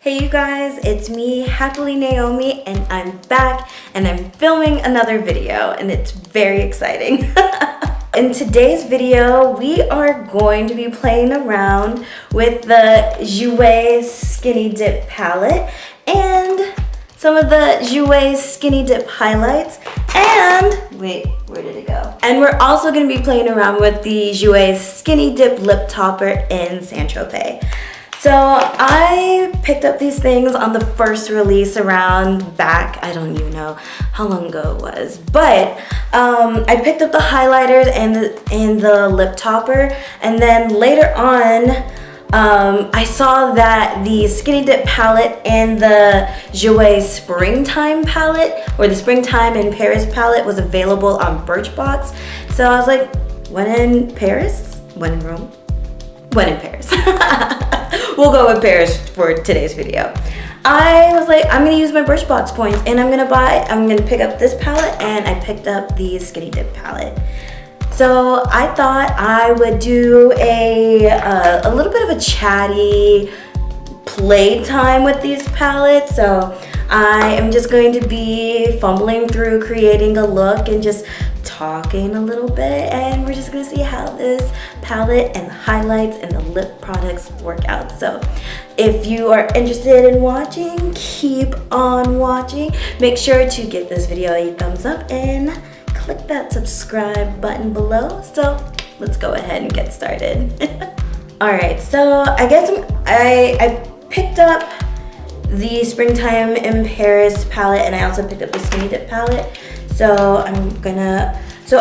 Hey you guys, it's me, Happily Naomi, and I'm back and I'm filming another video and it's very exciting. In today's video, we are going to be playing around with the Jouer Skinny Dip palette and some of the Jouer Skinny Dip highlights, and wait, where did it go? And we're also going to be playing around with the Jouer Skinny Dip lip topper in Saint-Tropez. So I picked up these things on the first release around back, I don't even know how long ago it was, but I picked up the highlighters and the lip topper, and then later on I saw that the Skinny Dip palette and the Jouer Springtime palette, or the Springtime in Paris palette, was available on Birchbox. So I was like, when in Paris? When in Rome? When in Paris. We'll go with Paris for today's video. I was like, I'm gonna use my Birchbox points and I'm gonna pick up this palette, and I picked up the Skinny Dip palette. So I thought I would do a little bit of a chatty playtime with these palettes. So I am just going to be fumbling through creating a look and just talking a little bit, and we're just gonna see how this palette and the highlights and the lip products work out. So if you are interested in watching, keep on watching. Make sure to give this video a thumbs up and click that subscribe button below. So let's go ahead and get started. All right, so I guess I picked up the Springtime in Paris palette, and I also picked up the Skinny Dip palette. So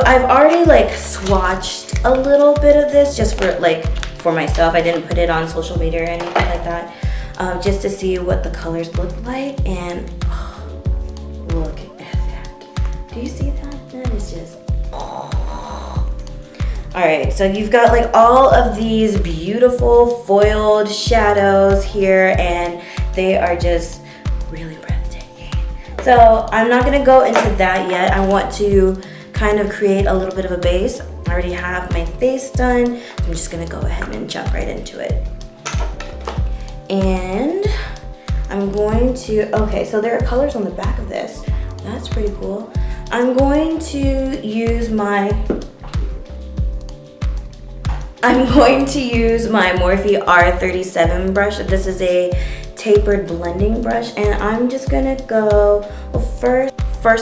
I've already like swatched a little bit of this just for myself. I didn't put it on social media or anything like that, just to see what the colors look like. And oh, look at that. Do you see that? That is just, oh. All right, so you've got like all of these beautiful foiled shadows here, and they are just really breathtaking. So I'm not gonna go into that yet. I want to kind of create a little bit of a base. I already have my face done. I'm just gonna go ahead and jump right into it. And I'm going to, okay, so there are colors on the back of this. That's pretty cool. I'm going to use my Morphe R37 brush. This is a tapered blending brush, and I'm just gonna go, well, first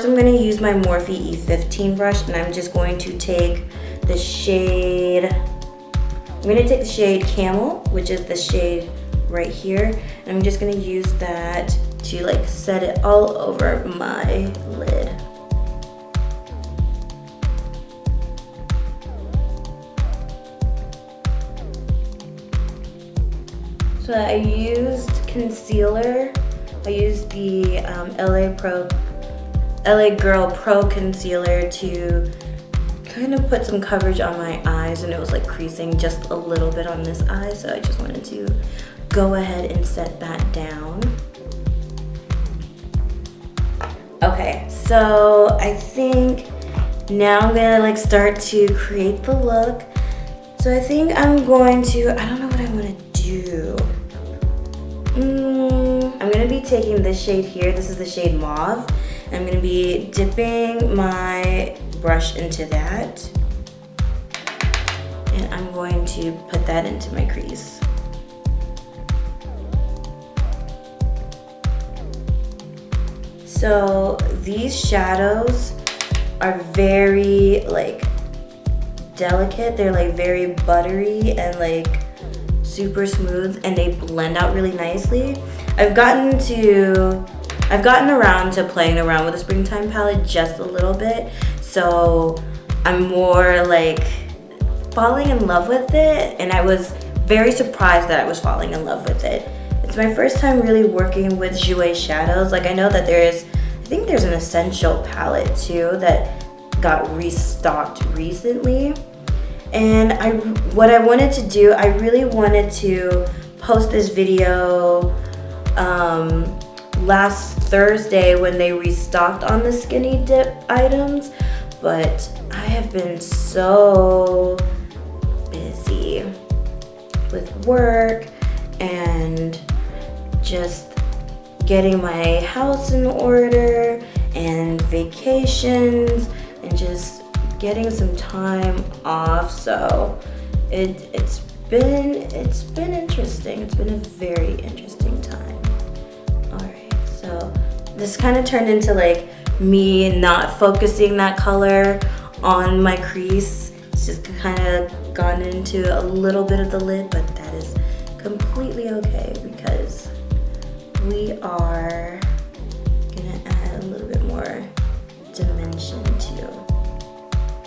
I'm gonna use my Morphe E15 brush, and I'm just going to take the shade, Camel, which is the shade right here, and I'm just gonna use that to like set it all over my lid. So I used concealer. I used the LA Girl Pro Concealer to kind of put some coverage on my eyes, and it was like creasing just a little bit on this eye, so I just wanted to go ahead and set that down. Okay, so I think now I'm gonna like start to create the look. So I think I'm going to, I don't know what I want to do. I'm gonna be taking this shade here. This is the shade Mauve. And I'm gonna be dipping my brush into that. And I'm going to put that into my crease. So these shadows are very like delicate. They're like very buttery and like super smooth, and they blend out really nicely. I've gotten around to playing around with the Springtime palette just a little bit, so I'm more like falling in love with it, and I was very surprised that I was falling in love with it. It's my first time really working with Jouer shadows. Like I know that I think there's an Essential palette too that got restocked recently. And what I wanted to do, I really wanted to post this video last Thursday when they restocked on the Skinny Dip items, but I have been so busy with work and just getting my house in order and vacations and just getting some time off. So it's been interesting. It's been a very interesting time. All right, so this kind of turned into like me not focusing that color on my crease. It's just kind of gone into a little bit of the lid, but that is completely okay because we are gonna add a little bit more dimension too.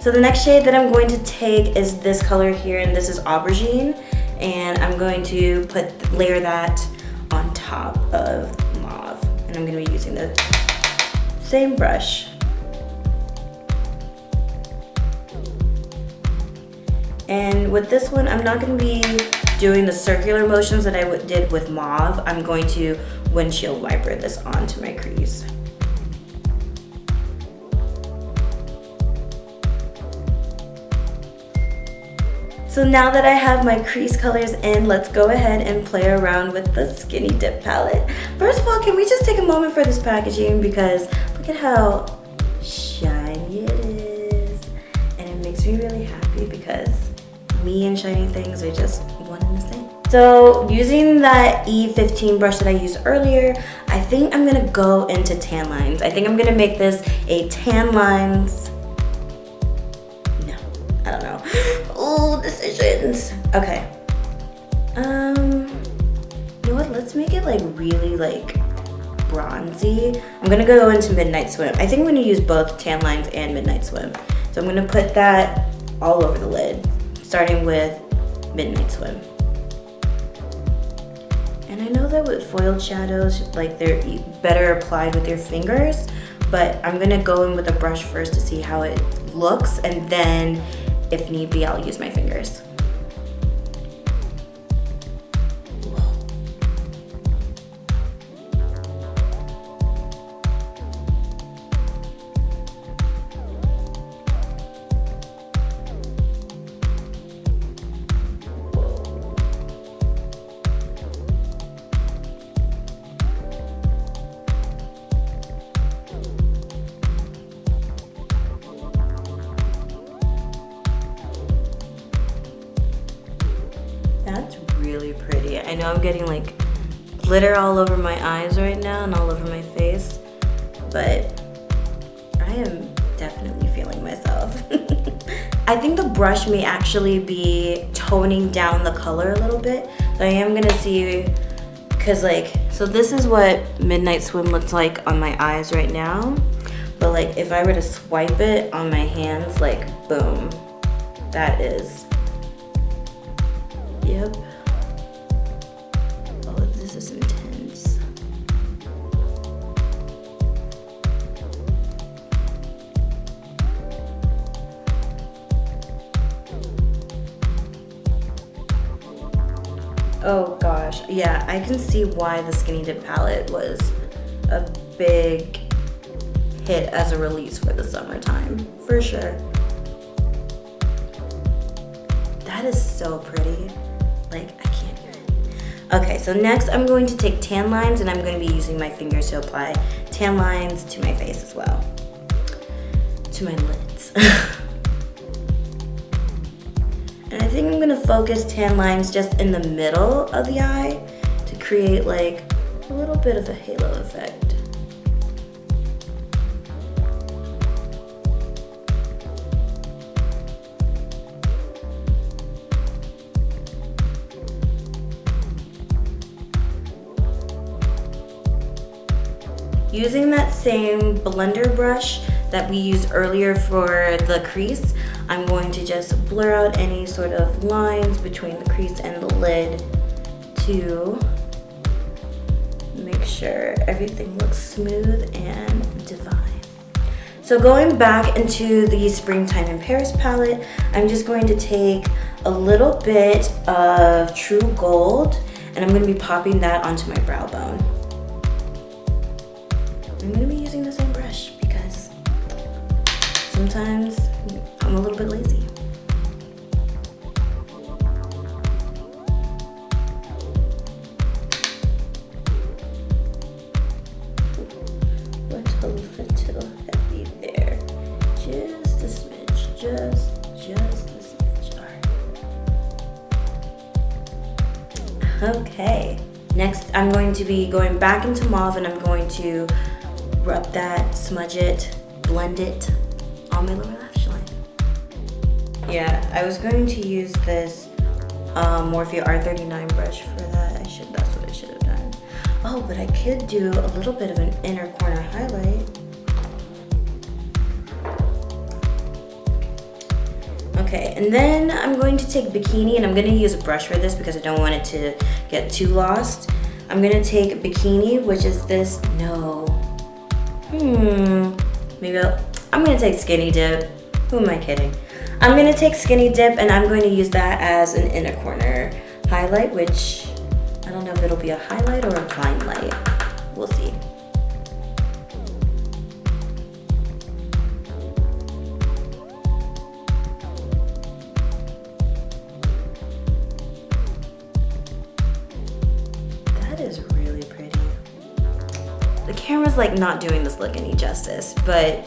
So the next shade that I'm going to take is this color here, and this is Aubergine, and I'm going to layer that on top of mauve, and I'm gonna be using the same brush. And with this one, I'm not going to be doing the circular motions that I did with mauve. I'm going to windshield wiper this onto my crease. So now that I have my crease colors in, let's go ahead and play around with the Skinny Dip palette. First of all, can we just take a moment for this packaging, because look at how shiny it is. And it makes me really happy because me and shiny things are just one and the same. So using that E15 brush that I used earlier, I think I'm gonna go into tan lines. I think I'm gonna make this a tan lines, no, I don't know. Oh, decisions. Okay. You know what, let's make it like really like bronzy. I'm gonna go into Midnight Swim. I think I'm gonna use both tan lines and Midnight Swim. So I'm gonna put that all over the lid, starting with Midnight Swim. And I know that with foiled shadows, like they're better applied with your fingers, but I'm gonna go in with a brush first to see how it looks, and then if need be, I'll use my fingers. That's really pretty. I know I'm getting like glitter all over my eyes right now and all over my face, but I am definitely feeling myself. I think the brush may actually be toning down the color a little bit, but I am gonna see, cause like, so this is what Midnight Swim looks like on my eyes right now, but like if I were to swipe it on my hands, like boom, that is, yep. Oh, this is intense. Oh gosh, yeah, I can see why the Skinny Dip palette was a big hit as a release for the summertime, for sure. That is so pretty. Like, I can't hear it. Okay, so next I'm going to take tan lines, and I'm going to be using my fingers to apply tan lines to my face as well. To my lids. And I think I'm going to focus tan lines just in the middle of the eye to create like a little bit of a halo effect. Using that same blender brush that we used earlier for the crease, I'm going to just blur out any sort of lines between the crease and the lid to make sure everything looks smooth and divine. So going back into the Springtime in Paris palette, I'm just going to take a little bit of True Gold, and I'm going to be popping that onto my brow bone. I'm going to be using the same brush because sometimes I'm a little bit lazy. Okay. Next, I'm going to be going back into mauve and I'm going to rub that, smudge it, blend it on my lower lash line. Yeah, I was going to use this Morphe R39 brush for that. That's what I should have done. Oh, but I could do a little bit of an inner corner highlight. Okay, and then I'm going to take Bikini, and I'm going to use a brush for this because I don't want it to get too lost. I'm going to take Bikini, which is this, maybe I'm going to take Skinny Dip. Who am I kidding? I'm going to take Skinny Dip, and I'm going to use that as an inner corner highlight, which I don't know if it'll be a highlight or a blind light. We'll see. That is really pretty. The camera's like not doing this look any justice, but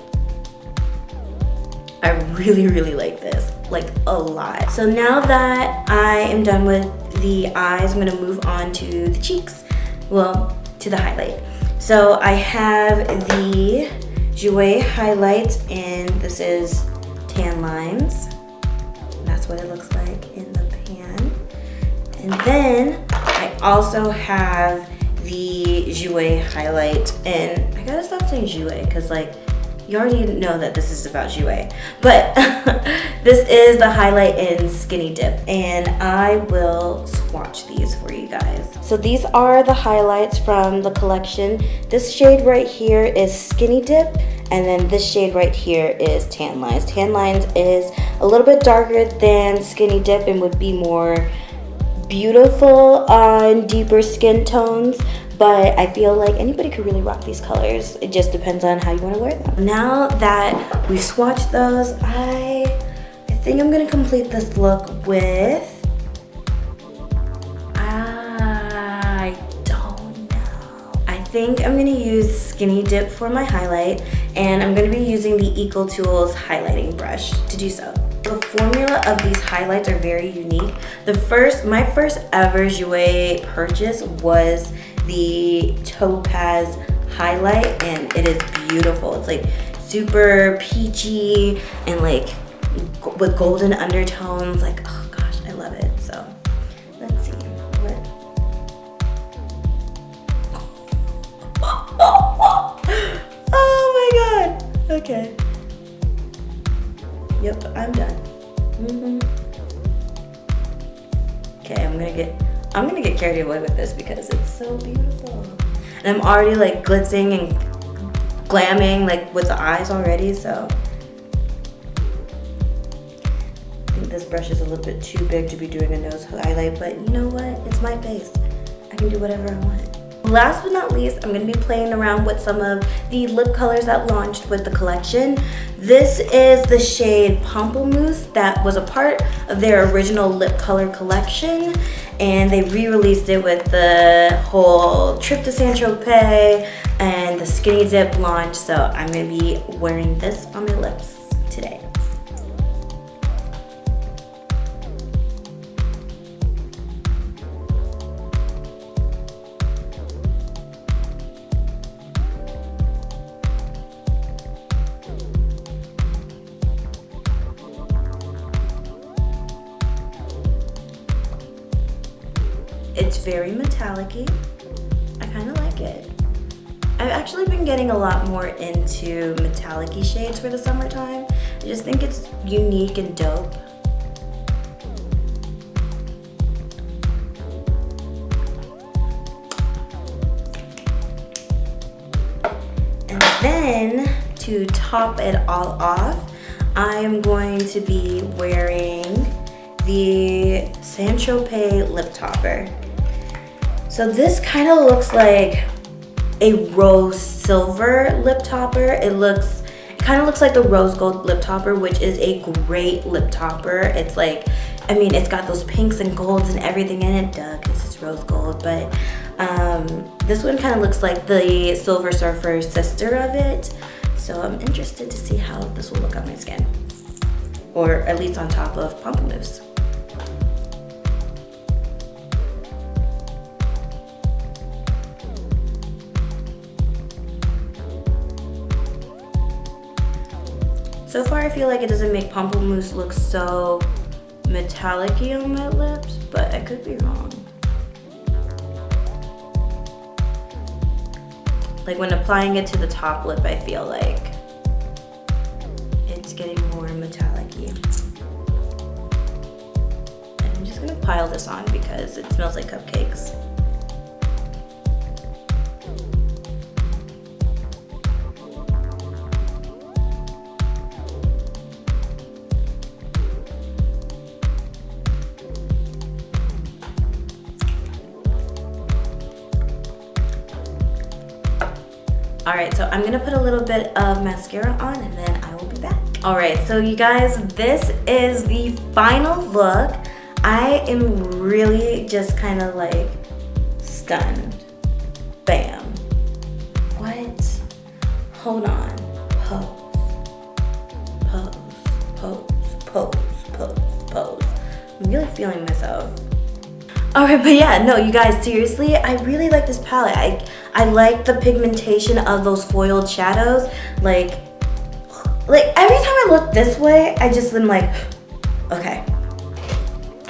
I really, really like this, like a lot. So now that I am done with the eyes, I'm gonna move on to the cheeks. Well, to the highlight. So I have the Jouer highlight, and this is Tan Lines. That's what it looks like in the pan. And then I also have the Jouer highlight, and I gotta stop saying Jouer because like, you already know that this is about Jouer, but this is the highlight in Skinny Dip, and I will swatch these for you guys. So these are the highlights from the collection. This shade right here is Skinny Dip, and then this shade right here is Tan Lines. Tan Lines is a little bit darker than Skinny Dip and would be more beautiful on deeper skin tones, but I feel like anybody could really rock these colors. It just depends on how you want to wear them. Now that we've swatched those, I think I'm gonna complete this look with, I don't know. I think I'm gonna use Skinny Dip for my highlight, and I'm gonna be using the Eco Tools highlighting brush to do so. The formula of these highlights are very unique. My first ever Jouer purchase was the Topaz highlight, and it is beautiful. It's like super peachy and like with golden undertones. Like, oh gosh, I love it. So let's see what. Oh my god. Okay. Yep, I'm done. Okay, I'm gonna get carried away with this because it's so beautiful. And I'm already like glitzing and glamming like with the eyes already, so. I think this brush is a little bit too big to be doing a nose highlight, but you know what? It's my face. I can do whatever I want. Last but not least, I'm gonna be playing around with some of the lip colors that launched with the collection. This is the shade Pamplemousse that was a part of their original lip color collection, and they re-released it with the whole trip to Saint-Tropez and the Skinny Dip launch, so I'm gonna be wearing this on my lips today. It's very metallic-y. I kind of like it. I've actually been getting a lot more into metallic-y shades for the summertime. I just think it's unique and dope. And then to top it all off, I am going to be wearing the Saint-Tropez lip topper. So this kind of looks like a rose silver lip topper. It kind of looks like the rose gold lip topper, which is a great lip topper. It's like, I mean, it's got those pinks and golds and everything in it, duh, because it's rose gold, but this one kind of looks like the Silver Surfer sister of it. So I'm interested to see how this will look on my skin, or at least on top of Pamplemousse. So far I feel like it doesn't make Pamplemousse look so metallic-y on my lips, but I could be wrong. Like when applying it to the top lip, I feel like it's getting more metallic-y. And I'm just gonna pile this on because it smells like cupcakes. All right, so I'm gonna put a little bit of mascara on and then I will be back. All right, so you guys, this is the final look. I am really just kind of like stunned. Bam. What? Hold on. Pose. I'm really feeling myself. All right, but yeah, no, you guys, seriously, I really like this palette. I like the pigmentation of those foiled shadows. Like every time I look this way, I just am like, okay.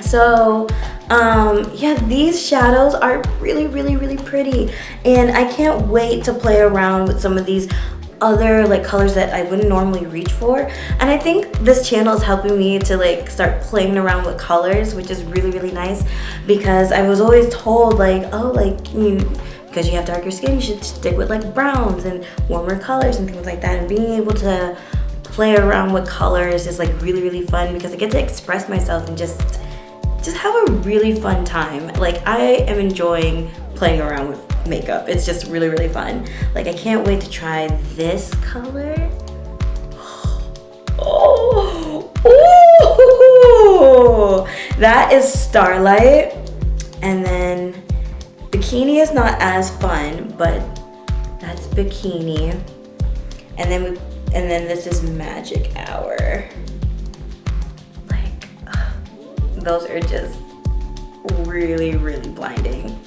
So, yeah, these shadows are really, really, really pretty. And I can't wait to play around with some of these other like colors that I wouldn't normally reach for. And I think this channel is helping me to like start playing around with colors, which is really, really nice, because I was always told like, oh, like, because you have darker skin, you should stick with like browns and warmer colors and things like that. And being able to play around with colors is like really, really fun because I get to express myself and just have a really fun time. Like I am enjoying playing around with makeup. It's just really, really fun. Like I can't wait to try this color. Oh, that is Starlight. And then Bikini is not as fun, but that's Bikini. And then this is Magic Hour. Like those are just really, really blinding.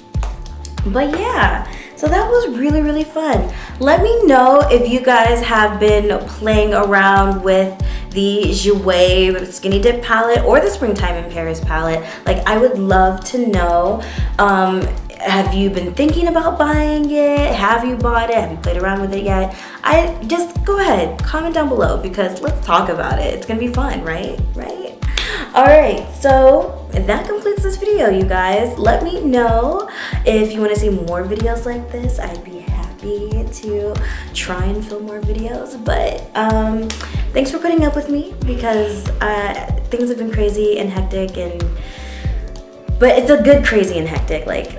But yeah, so that was really, really fun. Let me know if you guys have been playing around with the Jouer Skinny Dip palette or the Springtime in Paris palette. Like I would love to know, have you been thinking about buying it? Have you bought it? Have you played around with it yet? Just go ahead, comment down below because let's talk about it. It's gonna be fun, right? All right, so that completes this video, you guys. Let me know if you want to see more videos like this. I'd be happy to try and film more videos, but thanks for putting up with me because things have been crazy and hectic, but it's a good crazy and hectic. Like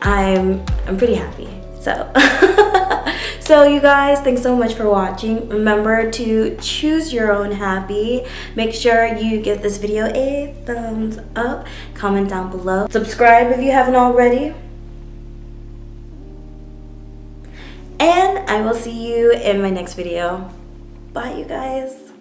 I'm pretty happy. So so you guys, thanks so much for watching. Remember to choose your own happy. Make sure you give this video a thumbs up, comment down below, subscribe if you haven't already, and I will see you in my next video. Bye, you guys.